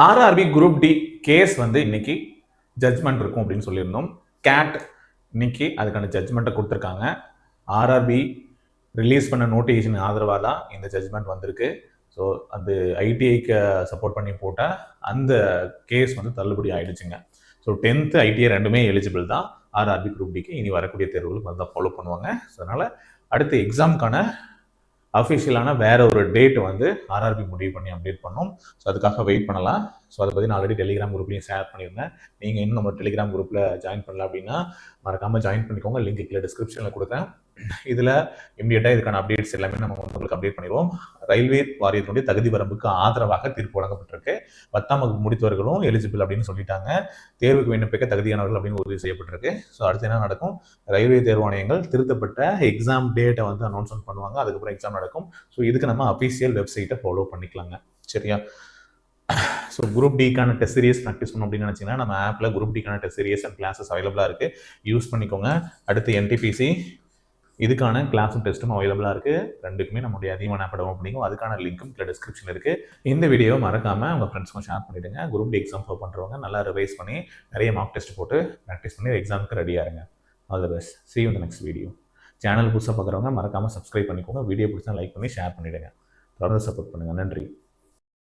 RRB group D case வந்து இன்னைக்கு judgement இருக்கும் அப்படின்னு சொல்லியிருந்தோம். கேட் இன்னைக்கு அதுக்கான ஜட்ஜ்மெண்ட்டை கொடுத்துருக்காங்க. ஆர்ஆர்பி ரிலீஸ் பண்ண நோட்டிஃபிகேஷன் ஆதரவாக தான் இந்த ஜட்ஜ்மெண்ட் வந்திருக்கு. ஸோ அது ஐடிஐக்கு சப்போர்ட் பண்ணி போட்ட அந்த கேஸ் வந்து தள்ளுபடி ஆயிடுச்சுங்க. ஸோ 10th ஐடிஐ ரெண்டுமே எலிஜிபிள் தான் ஆர்ஆர்பி குரூப் டிக்கு. இனி வரக்கூடிய தேர்வுகளுக்கு வந்து ஃபாலோ பண்ணுவாங்க. ஸோ அதனால் அடுத்த எக்ஸாமுக்கான அஃபிஷியலான வேற ஒரு டேட் வந்து ஆர்ஆர்பி முடிவு பண்ணி அப்டேட் பண்ணோம். ஸோ அதுக்காக வெயிட் பண்ணலாம். ஸோ அதை பற்றி நான் ஆல்ரெடி டெலிகிராம் குரூப்லையும் ஷேர் பண்ணியிருந்தேன். நீங்கள் இன்னும் நம்ம டெலிகிராம் குரூப்பில் ஜாயின் பண்ணல அப்படின்னா மறக்காமல் ஜாயின் பண்ணிக்கோங்க. லிங்க் கீழே டிஸ்கிரிப்ஷனில் கொடுக்குறேன். இதில் இம்மிடியட்டாக இதுக்கான அப்டேட்ஸ் எல்லாமே நம்ம உங்களுக்கு அப்டேட் பண்ணிடுவோம். ரயில்வே வாரியத்தினுடைய தகுதி வரம்புக்கு ஆதரவாக தீர்ப்பு வழங்கப்பட்டிருக்கு. 10ஆம் வகுப்பு முடித்தவர்களும் எலிஜிபிள் அப்படின்னு சொல்லிட்டாங்க. தேர்வுக்கு விண்ணப்பிக்க தகுதியானவர்கள் அப்படின்னு உறுதி செய்யப்பட்டிருக்கு. ஸோ அடுத்து என்ன நடக்கும்? ரயில்வே தேர்வாணையங்கள் திருத்தப்பட்ட எக்ஸாம் டேட்டை வந்து அனௌன்ஸ்மெண்ட் பண்ணுவாங்க. அதுக்கப்புறம் எக்ஸாம் நடக்கும். ஸோ இதுக்கு நம்ம அஃபிஷியல் வெப்சைட்டை ஃபாலோ பண்ணிக்கலாங்க. சரியா? ஸோ குரூப் டிக்கான டெஸ்ட் சீரியஸ் ப்ராக்டிஸ் பண்ணணும் அப்படின்னு நினச்சிங்கன்னா நம்ம ஆப்பில் குரூப் டிக்கான டெஸ்ட் சீரியஸ் அண்ட் கிளாஸஸ் அவைலபிளாக இருக்குது. யூஸ் பண்ணிக்கோங்க. அடுத்து என்டிபிசி இதுக்கான கிளாஸும் டெஸ்ட்டும் அவைலபிளாக இருக்குது. ரெண்டுக்குமே நம்மளுடைய அதிகமான ஆப் டவுன்லோட் பண்ணிக்கும். அதுக்கான லிங்க்கும் கீழே டிஸ்கிரிப்ஷன் இருக்குது. இந்த வீடியோ மறக்காமல் உங்கள் ஃப்ரெண்ட்ஸ்க்கும் ஷேர் பண்ணிவிடுங்க. குரூப் டி எக்ஸாம் ஃபோ பண்ணுறவங்க நல்லா ரிவைஸ் பண்ணி நிறைய மார்க் டெஸ்ட் போட்டு ப்ராக்டிஸ் பண்ணி எக்ஸாமுக்கு ரெடியாக இருங்க. All the best. See you in the next video. Channel புதுசாக பார்க்குறவங்க மறக்காமல் சப்ஸ்கிரைப் பண்ணிக்கோங்க. வீடியோ பிடிச்சா லைக் பண்ணி ஷேர் பண்ணிவிடுங்க. தொடர்ந்து சப்போர்ட் பண்ணுங்கள். நன்றி.